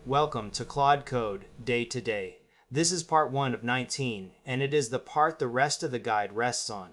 Welcome to Claude Code Day to Day. This is part 1 of 19, and it is the part the rest of the guide rests on.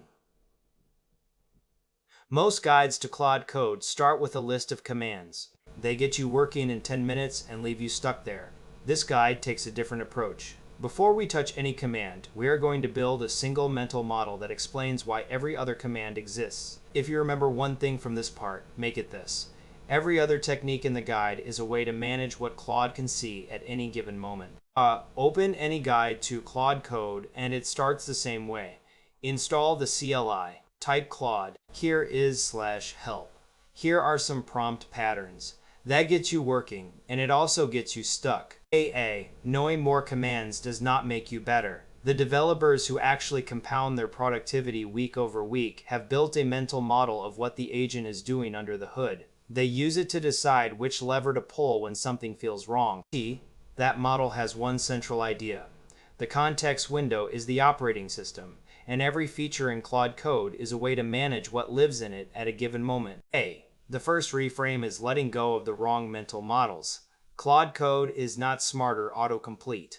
Most guides to Claude Code start with a list of commands. They get you working in 10 minutes and leave you stuck there. This guide takes a different approach. Before we touch any command, we are going to build a single mental model that explains why every other command exists. If you remember one thing from this part, make it this. Every other technique in the guide is a way to manage what Claude can see at any given moment. Open any guide to Claude Code and it starts the same way. Install the CLI, type Claude, here is /help. Here are some prompt patterns. That gets you working, and it also gets you stuck. Knowing more commands does not make you better. The developers who actually compound their productivity week over week have built a mental model of what the agent is doing under the hood. They use it to decide which lever to pull when something feels wrong. That model has one central idea. The context window is the operating system, and every feature in Claude Code is a way to manage what lives in it at a given moment. The first reframe is letting go of the wrong mental models. Claude Code is not smarter autocomplete.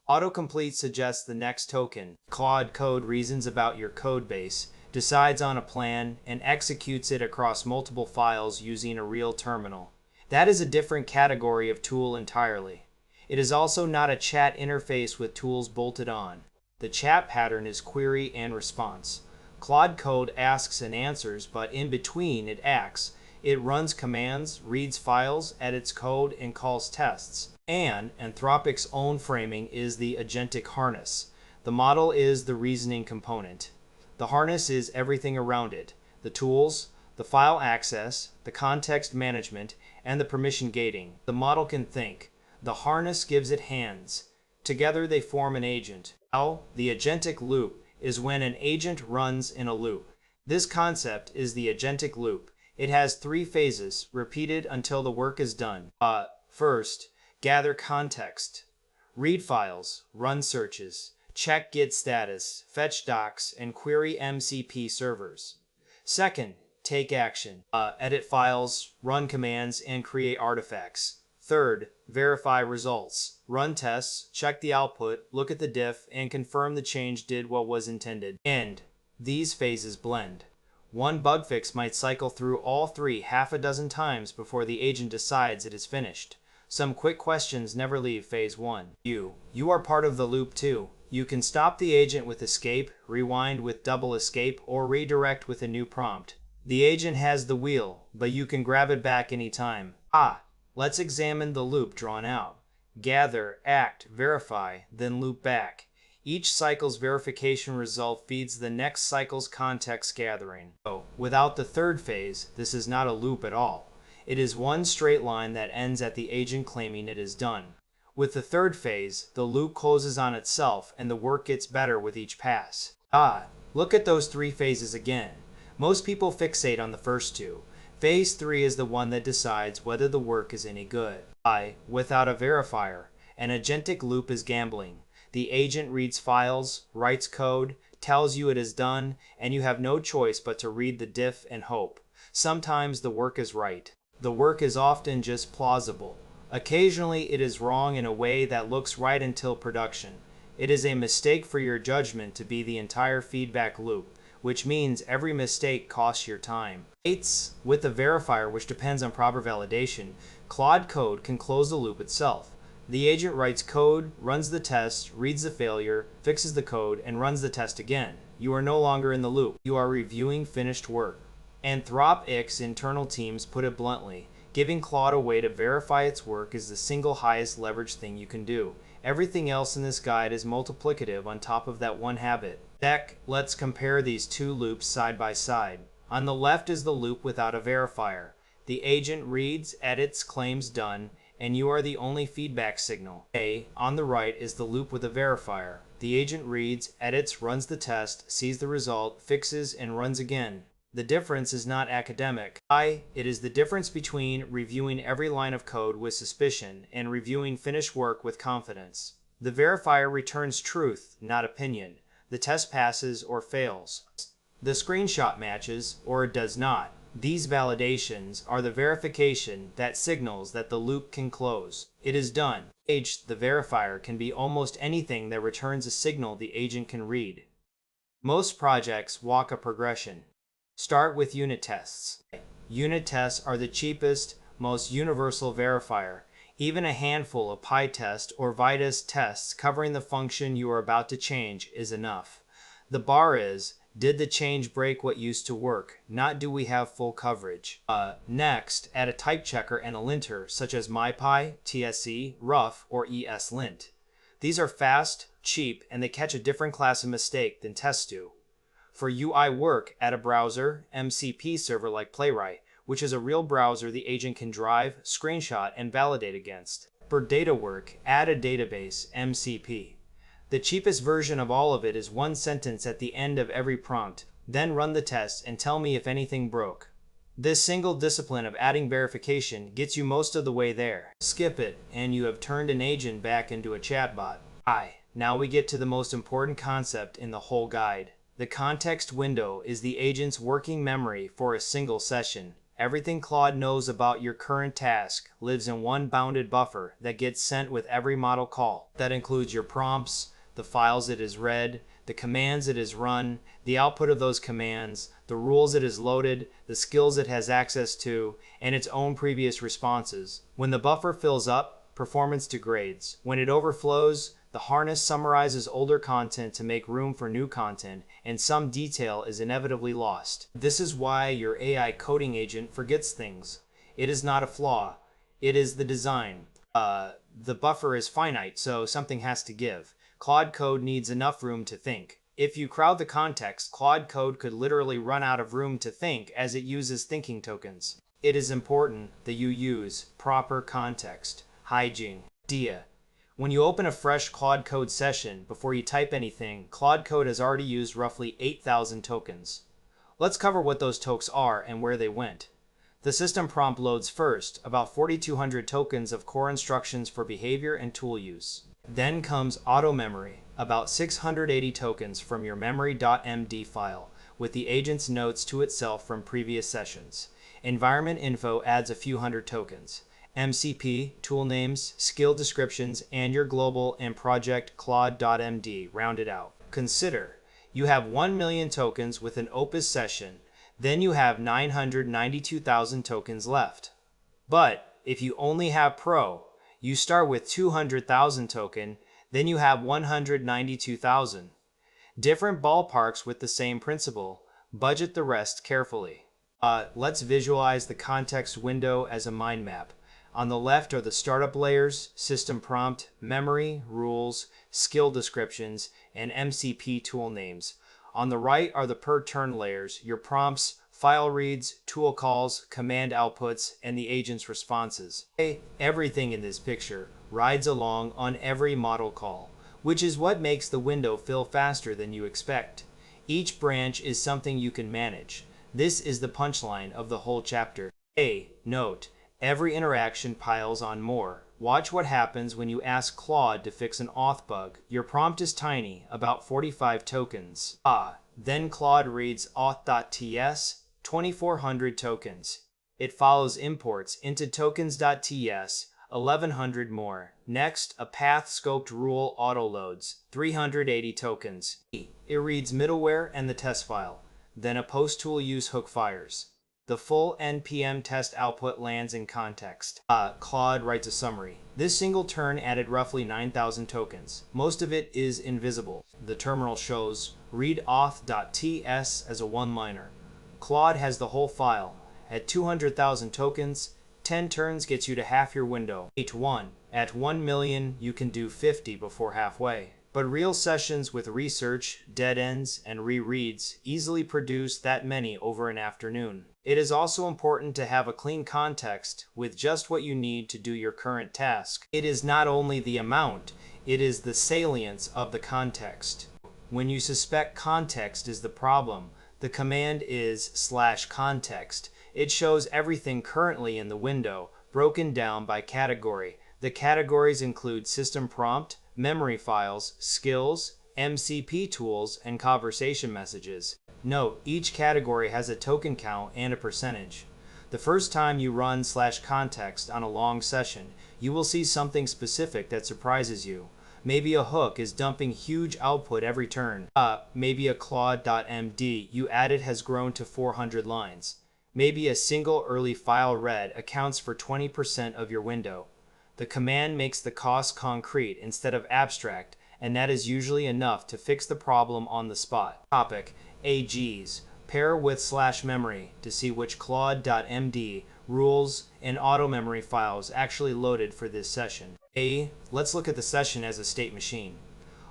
Autocomplete suggests the next token. Claude Code reasons about your code base, decides on a plan, and executes it across multiple files using a real terminal. That is a different category of tool entirely. It is also not a chat interface with tools bolted on. The chat pattern is query and response. Claude Code asks and answers, but in between it acts. It runs commands, reads files, edits code, and calls tests. And Anthropic's own framing is the agentic harness. The model is the reasoning component. The harness is everything around it: the tools, the file access, the context management, and the permission gating. The model can think. The harness gives it hands. Together they form an agent. The agentic loop is when an agent runs in a loop. This concept is the agentic loop. It has 3 phases, repeated until the work is done. First, gather context. Read files, run searches, check Git status, fetch docs, and query MCP servers. Second, take action. Edit files, run commands, and create artifacts. Third, verify results. Run tests, check the output, look at the diff, and confirm the change did what was intended. These phases blend. One bug fix might cycle through all 3 half a dozen times before the agent decides it is finished. Some quick questions never leave phase 1. You are part of the loop too. You can stop the agent with escape, rewind with double escape, or redirect with a new prompt. The agent has the wheel, but you can grab it back anytime. Let's examine the loop drawn out. Gather, act, verify, then loop back. Each cycle's verification result feeds the next cycle's context gathering. Without the third phase, this is not a loop at all. It is one straight line that ends at the agent claiming it is done. With the third phase, the loop closes on itself and the work gets better with each pass. Look at those 3 phases again. Most people fixate on the first 2. Phase 3 is the one that decides whether the work is any good. Without a verifier, an agentic loop is gambling. The agent reads files, writes code, tells you it is done, and you have no choice but to read the diff and hope. Sometimes the work is right. The work is often just plausible. Occasionally it is wrong in a way that looks right until production. It is a mistake for your judgment to be the entire feedback loop, which means every mistake costs your time. With the verifier, which depends on proper validation, Claude Code can close the loop itself. The agent writes code, runs the test, reads the failure, fixes the code, and runs the test again. You are no longer in the loop. You are reviewing finished work. Anthropic's internal teams put it bluntly: giving Claude a way to verify its work is the single highest leverage thing you can do. Everything else in this guide is multiplicative on top of that one habit. Let's compare these 2 loops side by side. On the left is the loop without a verifier. The agent reads, edits, claims done, and you are the only feedback signal. On the right is the loop with a verifier. The agent reads, edits, runs the test, sees the result, fixes, and runs again. The difference is not academic. It is the difference between reviewing every line of code with suspicion and reviewing finished work with confidence. The verifier returns truth, not opinion. The test passes or fails. The screenshot matches or it does not. These validations are the verification that signals that the loop can close. It is done. The verifier can be almost anything that returns a signal the agent can read. Most projects walk a progression. Start with unit tests. Unit tests are the cheapest, most universal verifier. Even a handful of PyTest or Vitis tests covering the function you are about to change is enough. The bar is, did the change break what used to work, not do we have full coverage. Next, add a type checker and a linter such as MyPy, TSC, Rough, or ESLint. These are fast, cheap, and they catch a different class of mistake than tests do. For UI work, add a browser, MCP server like Playwright, which is a real browser the agent can drive, screenshot, and validate against. For data work, add a database, MCP. The cheapest version of all of it is one sentence at the end of every prompt, then run the test and tell me if anything broke. This single discipline of adding verification gets you most of the way there. Skip it, and you have turned an agent back into a chatbot. Now we get to the most important concept in the whole guide. The context window is the agent's working memory for a single session. Everything Claude knows about your current task lives in one bounded buffer that gets sent with every model call. That includes your prompts, the files it has read, the commands it has run, the output of those commands, the rules it has loaded, the skills it has access to, and its own previous responses. When the buffer fills up, performance degrades. When it overflows, the harness summarizes older content to make room for new content, and some detail is inevitably lost. This is why your AI coding agent forgets things. It is not a flaw. It is the design. The buffer is finite, so something has to give. Claude Code needs enough room to think. If you crowd the context, Claude Code could literally run out of room to think as it uses thinking tokens. It is important that you use proper context, hygiene, dia. When you open a fresh Claude Code session, before you type anything, Claude Code has already used roughly 8,000 tokens. Let's cover what those tokens are and where they went. The system prompt loads first, about 4,200 tokens of core instructions for behavior and tool use. Then comes auto memory, about 680 tokens from your memory.md file, with the agent's notes to itself from previous sessions. Environment info adds a few hundred tokens. MCP, tool names, skill descriptions, and your global and project Claude.md rounded out. Consider, you have 1 million tokens with an Opus session, then you have 992,000 tokens left. But if you only have Pro, you start with 200,000 token, then you have 192,000. Different ballparks with the same principle. Budget the rest carefully. Let's visualize the context window as a mind map. On the left are the startup layers, system prompt, memory, rules, skill descriptions, and MCP tool names. On the right are the per turn layers, your prompts, file reads, tool calls, command outputs, and the agent's responses. Everything in this picture rides along on every model call, which is what makes the window fill faster than you expect. Each branch is something you can manage. This is the punchline of the whole chapter. Note. Every interaction piles on more. Watch what happens when you ask Claude to fix an auth bug. Your prompt is tiny, about 45 tokens. Then Claude reads auth.ts, 2,400 tokens. It follows imports into tokens.ts, 1,100 more. Next, a path scoped rule autoloads, 380 tokens. It reads middleware and the test file. Then a post tool use hook fires. The full npm test output lands in context. Claude writes a summary. This single turn added roughly 9,000 tokens. Most of it is invisible. The terminal shows read auth.ts as a one-liner. Claude has the whole file. At 200,000 tokens, 10 turns gets you to half your window. H1. At 1 million, you can do 50 before halfway. But real sessions with research, dead ends, and rereads easily produce that many over an afternoon. It is also important to have a clean context with just what you need to do your current task. It is not only the amount, it is the salience of the context. When you suspect context is the problem, the command is /context. It shows everything currently in the window, broken down by category. The categories include system prompt, memory files, skills, MCP tools, and conversation messages. Note, each category has a token count and a percentage. The first time you run /context on a long session, you will see something specific that surprises you. Maybe a hook is dumping huge output every turn. Maybe a Claude.md you added has grown to 400 lines. Maybe a single early file read accounts for 20% of your window. The command makes the cost concrete instead of abstract, and that is usually enough to fix the problem on the spot. Topic: AGs. Pair with /memory to see which Claude.md rules and auto memory files actually loaded for this session. Let's look at the session as a state machine.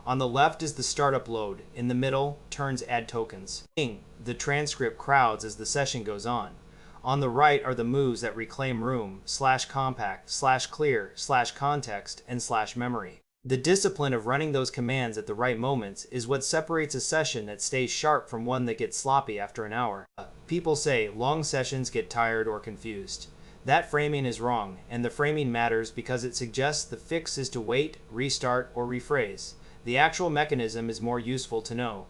On the left is the startup load. In the middle, turns add tokens. The transcript crowds as the session goes on. On the right are the moves that reclaim room, /compact, /clear, /context, and /memory. The discipline of running those commands at the right moments is what separates a session that stays sharp from one that gets sloppy after an hour. People say long sessions get tired or confused. That framing is wrong, and the framing matters because it suggests the fix is to wait, restart, or rephrase. The actual mechanism is more useful to know.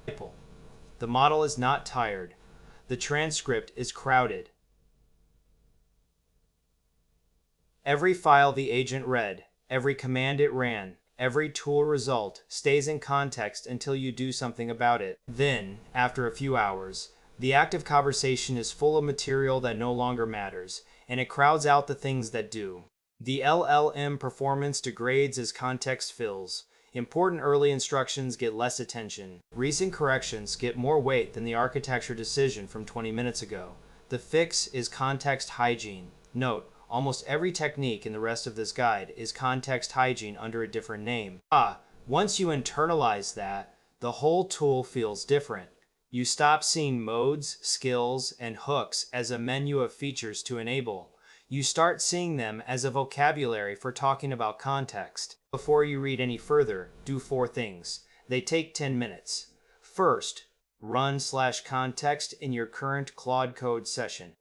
The model is not tired. The transcript is crowded. Every file the agent read, every command it ran, every tool result stays in context until you do something about it. Then, after a few hours, the active conversation is full of material that no longer matters, and it crowds out the things that do. The LLM performance degrades as context fills. Important early instructions get less attention. Recent corrections get more weight than the architecture decision from 20 minutes ago. The fix is context hygiene. Note, almost every technique in the rest of this guide is context hygiene under a different name. Once you internalize that, the whole tool feels different. You stop seeing modes, skills, and hooks as a menu of features to enable. You start seeing them as a vocabulary for talking about context. Before you read any further, do 4 things. They take 10 minutes. First, run /context in your current Claude Code session.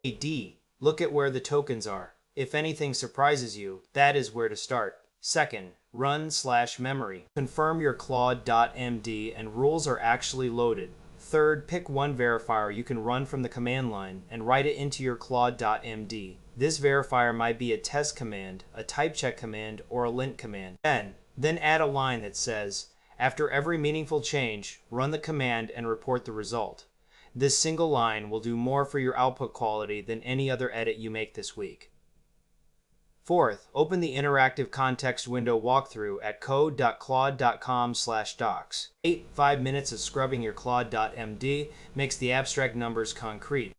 Look at where the tokens are. If anything surprises you, that is where to start. Second, run /memory. Confirm your Claude.md and rules are actually loaded. Third, pick one verifier you can run from the command line and write it into your Claude.md. This verifier might be a test command, a type check command, or a lint command. Then add a line that says, after every meaningful change, run the command and report the result. This single line will do more for your output quality than any other edit you make this week. Fourth, open the interactive context window walkthrough at code.claude.com/docs. 5 minutes of scrubbing your Claude.md makes the abstract numbers concrete.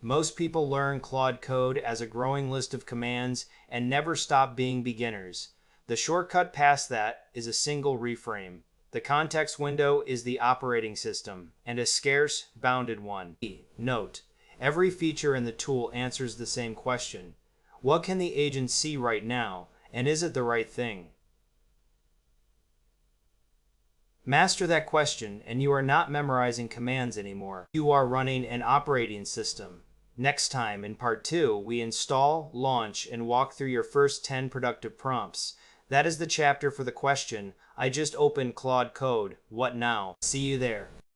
Most people learn Claude Code as a growing list of commands and never stop being beginners. The shortcut past that is a single reframe. The context window is the operating system, and a scarce, bounded one. Note, every feature in the tool answers the same question. What can the agent see right now, and is it the right thing? Master that question, and you are not memorizing commands anymore. You are running an operating system. Next time, in part 2, we install, launch, and walk through your first 10 productive prompts. That is the chapter for the question, I just opened Claude Code, what now? See you there.